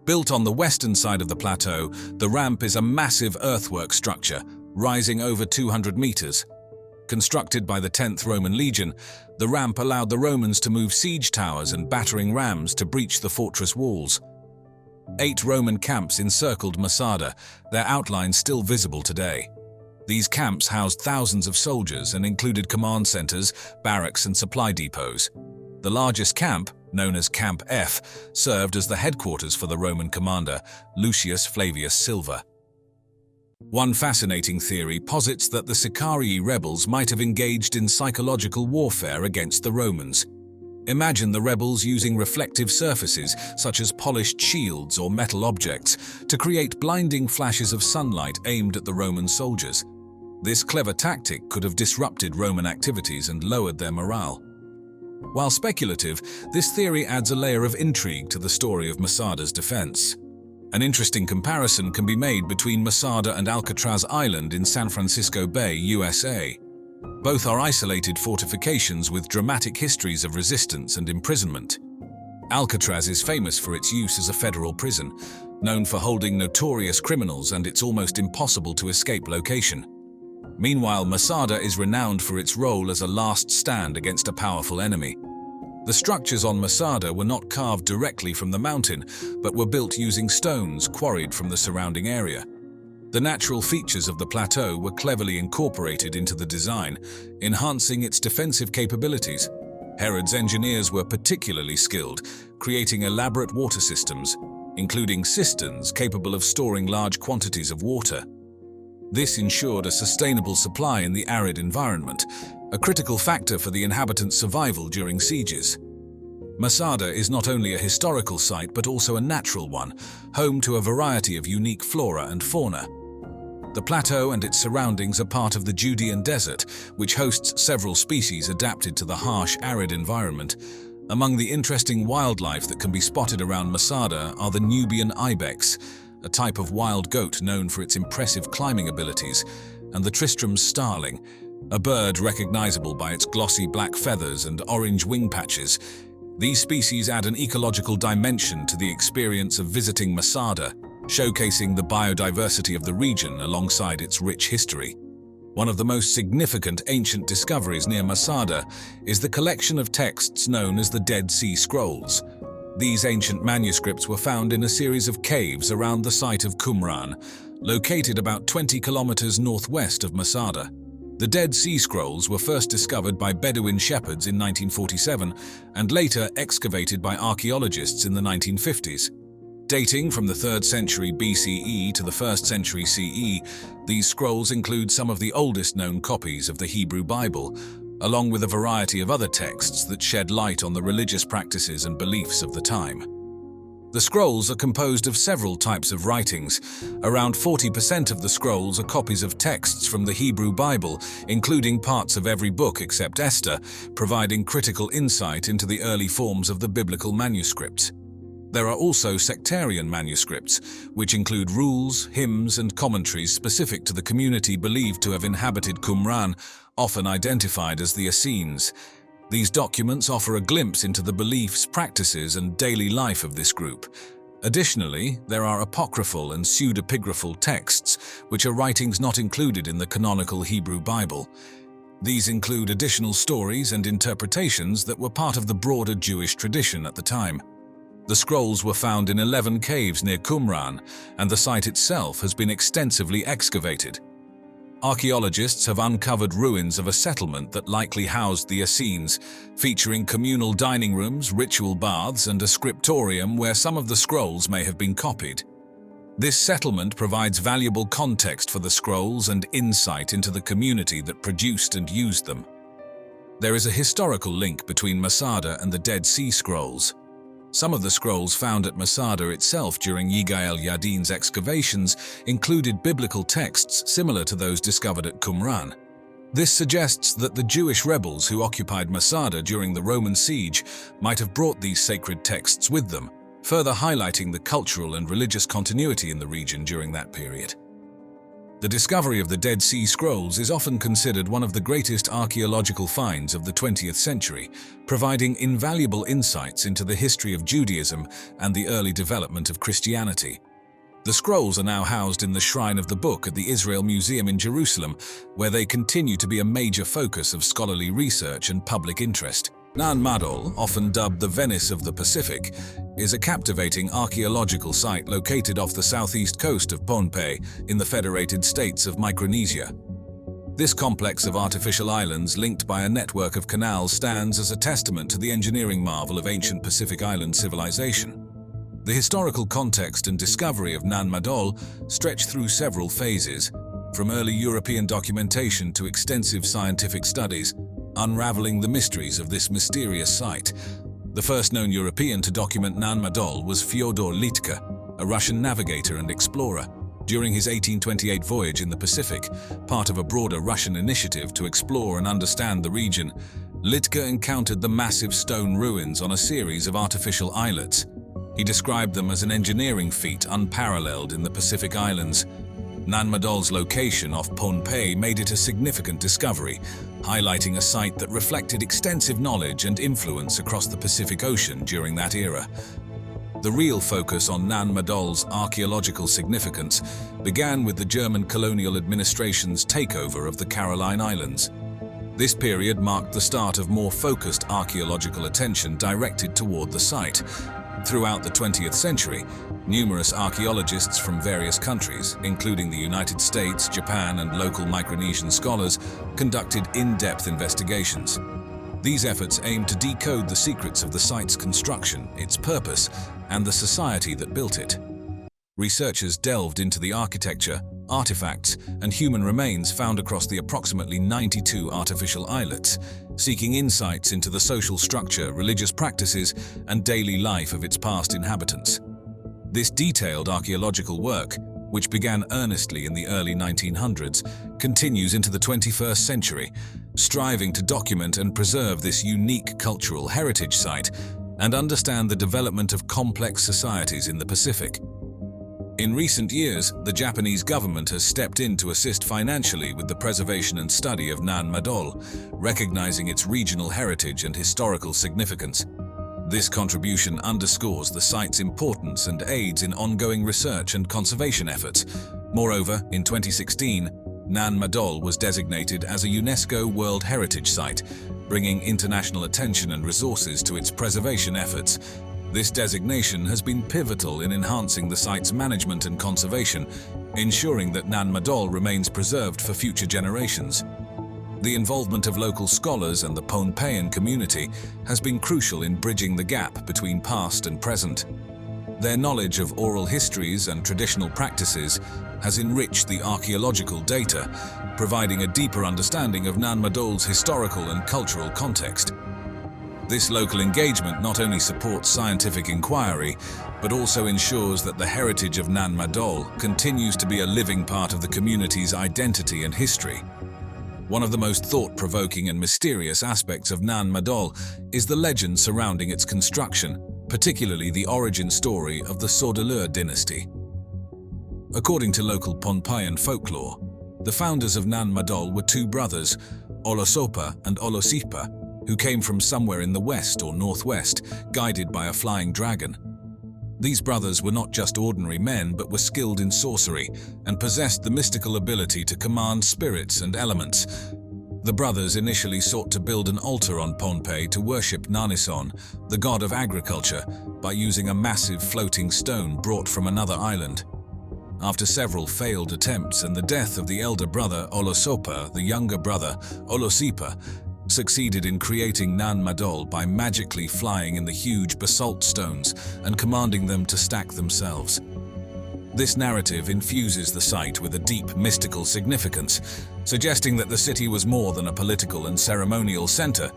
Built on the western side of the plateau, the ramp is a massive earthwork structure, rising over 200 meters. Constructed by the 10th Roman Legion, the ramp allowed the Romans to move siege towers and battering rams to breach the fortress walls. 8 Roman camps encircled Masada, their outlines still visible today. These camps housed thousands of soldiers and included command centers, barracks, and supply depots. The largest camp, known as Camp F, served as the headquarters for the Roman commander, Lucius Flavius Silva. One fascinating theory posits that the Sicarii rebels might have engaged in psychological warfare against the Romans. Imagine the rebels using reflective surfaces, such as polished shields or metal objects, to create blinding flashes of sunlight aimed at the Roman soldiers. This clever tactic could have disrupted Roman activities and lowered their morale. While speculative, this theory adds a layer of intrigue to the story of Masada's defense. An interesting comparison can be made between Masada and Alcatraz Island in San Francisco Bay, USA. Both are isolated fortifications with dramatic histories of resistance and imprisonment. Alcatraz is famous for its use as a federal prison, known for holding notorious criminals and its almost impossible to escape location. Meanwhile, Masada is renowned for its role as a last stand against a powerful enemy. The structures on Masada were not carved directly from the mountain, but were built using stones quarried from the surrounding area. The natural features of the plateau were cleverly incorporated into the design, enhancing its defensive capabilities. Herod's engineers were particularly skilled, creating elaborate water systems, including cisterns capable of storing large quantities of water. This ensured a sustainable supply in the arid environment, a critical factor for the inhabitants' survival during sieges. Masada is not only a historical site but also a natural one, home to a variety of unique flora and fauna. The plateau and its surroundings are part of the Judean Desert, which hosts several species adapted to the harsh, arid environment. Among the interesting wildlife that can be spotted around Masada are the Nubian ibex, a type of wild goat known for its impressive climbing abilities, and the Tristram's starling, a bird recognizable by its glossy black feathers and orange wing patches. These species add an ecological dimension to the experience of visiting Masada, showcasing the biodiversity of the region alongside its rich history. One of the most significant ancient discoveries near Masada is the collection of texts known as the Dead Sea Scrolls. These ancient manuscripts were found in a series of caves around the site of Qumran, located about 20 kilometers northwest of Masada. The Dead Sea Scrolls were first discovered by Bedouin shepherds in 1947 and later excavated by archaeologists in the 1950s. Dating from the 3rd century BCE to the 1st century CE, these scrolls include some of the oldest known copies of the Hebrew Bible, along with a variety of other texts that shed light on the religious practices and beliefs of the time. The scrolls are composed of several types of writings. Around 40% of the scrolls are copies of texts from the Hebrew Bible, including parts of every book except Esther, providing critical insight into the early forms of the biblical manuscripts. There are also sectarian manuscripts, which include rules, hymns, and commentaries specific to the community believed to have inhabited Qumran, often identified as the Essenes. These documents offer a glimpse into the beliefs, practices, and daily life of this group. Additionally, there are apocryphal and pseudepigraphal texts, which are writings not included in the canonical Hebrew Bible. These include additional stories and interpretations that were part of the broader Jewish tradition at the time. The scrolls were found in 11 caves near Qumran, and the site itself has been extensively excavated. Archaeologists have uncovered ruins of a settlement that likely housed the Essenes, featuring communal dining rooms, ritual baths, and a scriptorium where some of the scrolls may have been copied. This settlement provides valuable context for the scrolls and insight into the community that produced and used them. There is a historical link between Masada and the Dead Sea Scrolls. Some of the scrolls found at Masada itself during Yigael Yadin's excavations included biblical texts similar to those discovered at Qumran. This suggests that the Jewish rebels who occupied Masada during the Roman siege might have brought these sacred texts with them, further highlighting the cultural and religious continuity in the region during that period. The discovery of the Dead Sea Scrolls is often considered one of the greatest archaeological finds of the 20th century, providing invaluable insights into the history of Judaism and the early development of Christianity. The scrolls are now housed in the Shrine of the Book at the Israel Museum in Jerusalem, where they continue to be a major focus of scholarly research and public interest. Nan Madol, often dubbed the Venice of the Pacific, is a captivating archaeological site located off the southeast coast of Pohnpei in the Federated States of Micronesia. This complex of artificial islands linked by a network of canals stands as a testament to the engineering marvel of ancient Pacific Island civilization. The historical context and discovery of Nan Madol stretch through several phases, from early European documentation to extensive scientific studies, unraveling the mysteries of this mysterious site. The first known European to document Nan Madol was Fyodor Litka, a Russian navigator and explorer. During his 1828 voyage in the Pacific, part of a broader Russian initiative to explore and understand the region, Litka encountered the massive stone ruins on a series of artificial islets. He described them as an engineering feat unparalleled in the Pacific Islands. Nan Madol's location off Pohnpei made it a significant discovery, highlighting a site that reflected extensive knowledge and influence across the Pacific Ocean during that era. The real focus on Nan Madol's archaeological significance began with the German colonial administration's takeover of the Caroline Islands. This period marked the start of more focused archaeological attention directed toward the site. Throughout the 20th century, numerous archaeologists from various countries, including the United States, Japan, and local Micronesian scholars, conducted in-depth investigations. These efforts aimed to decode the secrets of the site's construction, its purpose, and the society that built it. Researchers delved into the architecture, artifacts, and human remains found across the approximately 92 artificial islets, seeking insights into the social structure, religious practices, and daily life of its past inhabitants. This detailed archaeological work, which began earnestly in the early 1900s, continues into the 21st century, striving to document and preserve this unique cultural heritage site and understand the development of complex societies in the Pacific. In recent years, the Japanese government has stepped in to assist financially with the preservation and study of Nan Madol, recognizing its regional heritage and historical significance. This contribution underscores the site's importance and aids in ongoing research and conservation efforts. Moreover, in 2016, Nan Madol was designated as a UNESCO World Heritage Site, bringing international attention and resources to its preservation efforts. This designation has been pivotal in enhancing the site's management and conservation, ensuring that Nan Madol remains preserved for future generations. The involvement of local scholars and the Pohnpeian community has been crucial in bridging the gap between past and present. Their knowledge of oral histories and traditional practices has enriched the archaeological data, providing a deeper understanding of Nan Madol's historical and cultural context. This local engagement not only supports scientific inquiry, but also ensures that the heritage of Nan Madol continues to be a living part of the community's identity and history. One of the most thought-provoking and mysterious aspects of Nan Madol is the legend surrounding its construction, particularly the origin story of the Saudeleur dynasty. According to local Pohnpeian folklore, the founders of Nan Madol were two brothers, Olosopa and Olosipa, who came from somewhere in the west or northwest, guided by a flying dragon. These brothers were not just ordinary men, but were skilled in sorcery and possessed the mystical ability to command spirits and elements. The brothers initially sought to build an altar on Pohnpei to worship Nanison, the god of agriculture, by using a massive floating stone brought from another island. After several failed attempts and the death of the elder brother Olosopa, the younger brother Olosipa succeeded in creating Nan Madol by magically flying in the huge basalt stones and commanding them to stack themselves. This narrative infuses the site with a deep mystical significance, suggesting that the city was more than a political and ceremonial center,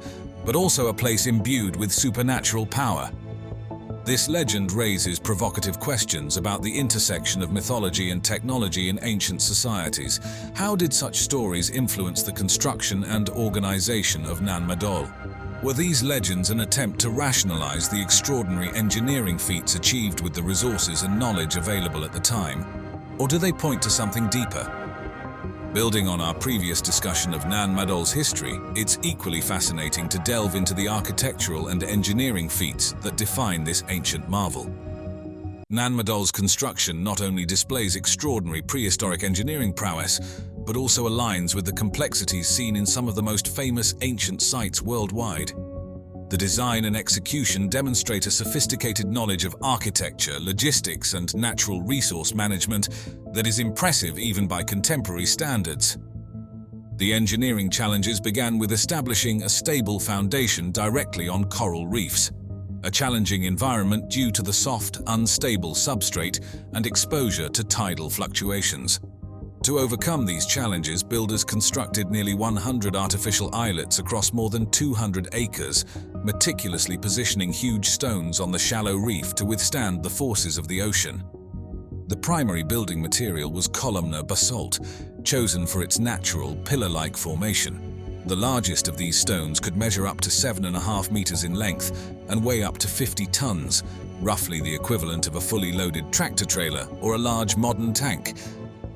but also a place imbued with supernatural power. This legend raises provocative questions about the intersection of mythology and technology in ancient societies. How did such stories influence the construction and organization of Nan Madol? Were these legends an attempt to rationalize the extraordinary engineering feats achieved with the resources and knowledge available at the time? Or do they point to something deeper? Building on our previous discussion of Nan Madol's history, it's equally fascinating to delve into the architectural and engineering feats that define this ancient marvel. Nan Madol's construction not only displays extraordinary prehistoric engineering prowess, but also aligns with the complexities seen in some of the most famous ancient sites worldwide. The design and execution demonstrate a sophisticated knowledge of architecture, logistics, and natural resource management that is impressive even by contemporary standards. The engineering challenges began with establishing a stable foundation directly on coral reefs. a challenging environment due to the soft, unstable substrate and exposure to tidal fluctuations. To overcome these challenges, builders constructed nearly 100 artificial islets across more than 200 acres, meticulously positioning huge stones on the shallow reef to withstand the forces of the ocean. The primary building material was columnar basalt, chosen for its natural, pillar-like formation. The largest of these stones could measure up to 7.5 meters in length and weigh up to 50 tons, roughly the equivalent of a fully loaded tractor trailer or a large modern tank.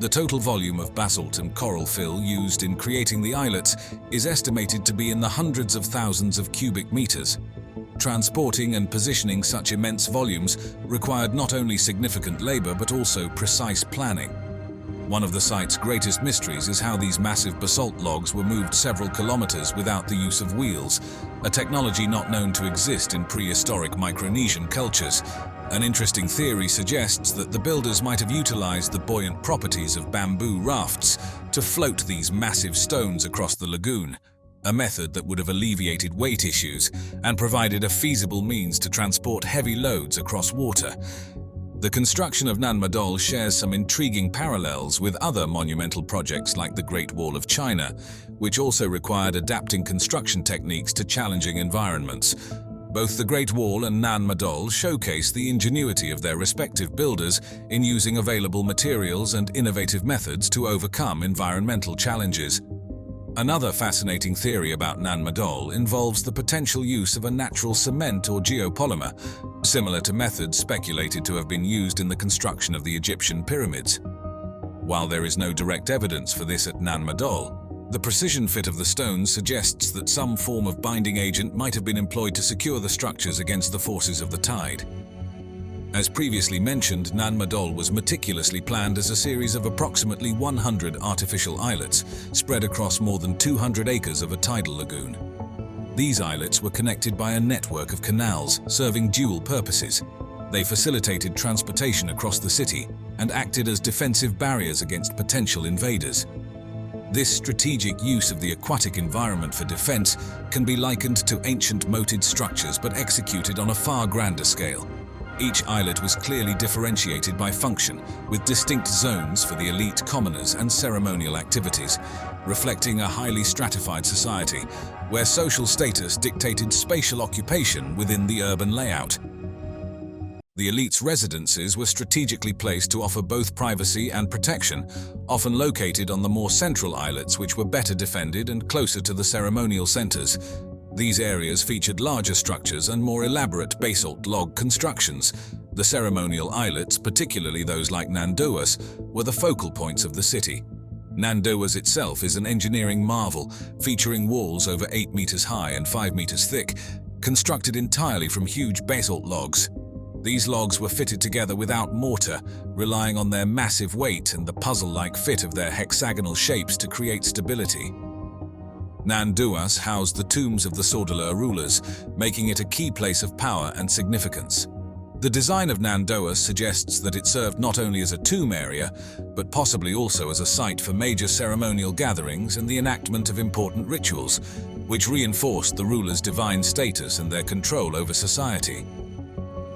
The total volume of basalt and coral fill used in creating the islets is estimated to be in the hundreds of thousands of cubic meters. Transporting and positioning such immense volumes required not only significant labor but also precise planning. One of the site's greatest mysteries is how these massive basalt logs were moved several kilometers without the use of wheels, a technology not known to exist in prehistoric Micronesian cultures. An interesting theory suggests that the builders might have utilized the buoyant properties of bamboo rafts to float these massive stones across the lagoon, a method that would have alleviated weight issues and provided a feasible means to transport heavy loads across water. The construction of Nan Madol shares some intriguing parallels with other monumental projects like the Great Wall of China, which also required adapting construction techniques to challenging environments. Both the Great Wall and Nan Madol showcase the ingenuity of their respective builders in using available materials and innovative methods to overcome environmental challenges. Another fascinating theory about Nan Madol involves the potential use of a natural cement or geopolymer, similar to methods speculated to have been used in the construction of the Egyptian pyramids. While there is no direct evidence for this at Nan Madol, the precision fit of the stones suggests that some form of binding agent might have been employed to secure the structures against the forces of the tide. As previously mentioned, Nan Madol was meticulously planned as a series of approximately 100 artificial islets spread across more than 200 acres of a tidal lagoon. These islets were connected by a network of canals serving dual purposes. They facilitated transportation across the city and acted as defensive barriers against potential invaders. This strategic use of the aquatic environment for defense can be likened to ancient moated structures but executed on a far grander scale. Each islet was clearly differentiated by function, with distinct zones for the elite commoners and ceremonial activities, reflecting a highly stratified society, where social status dictated spatial occupation within the urban layout. The elite's residences were strategically placed to offer both privacy and protection, often located on the more central islets which were better defended and closer to the ceremonial centers. These areas featured larger structures and more elaborate basalt log constructions. The ceremonial islets, particularly those like Nan Madol, were the focal points of the city. Nan Madol itself is an engineering marvel, featuring walls over 8 meters high and 5 meters thick, constructed entirely from huge basalt logs. These logs were fitted together without mortar, relying on their massive weight and the puzzle-like fit of their hexagonal shapes to create stability. Nan Madol housed the tombs of the Sordala rulers, making it a key place of power and significance. The design of Nan Madol suggests that it served not only as a tomb area, but possibly also as a site for major ceremonial gatherings and the enactment of important rituals, which reinforced the rulers' divine status and their control over society.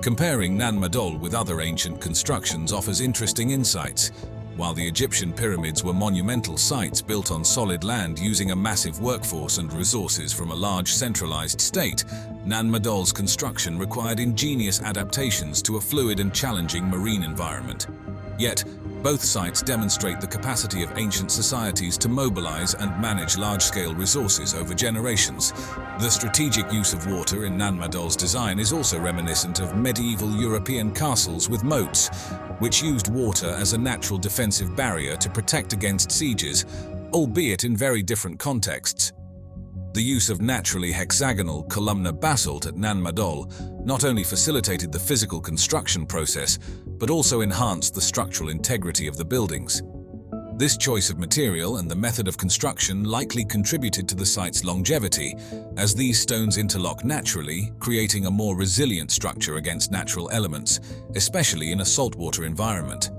Comparing Nan Madol with other ancient constructions offers interesting insights. While the Egyptian pyramids were monumental sites built on solid land using a massive workforce and resources from a large centralized state, Nan Madol's construction required ingenious adaptations to a fluid and challenging marine environment. Yet, both sites demonstrate the capacity of ancient societies to mobilize and manage large-scale resources over generations. The strategic use of water in Nan Madol's design is also reminiscent of medieval European castles with moats, which used water as a natural defensive barrier to protect against sieges, albeit in very different contexts. The use of naturally hexagonal columnar basalt at Nan Madol not only facilitated the physical construction process, but also enhanced the structural integrity of the buildings. This choice of material and the method of construction likely contributed to the site's longevity, as these stones interlock naturally, creating a more resilient structure against natural elements, especially in a saltwater environment.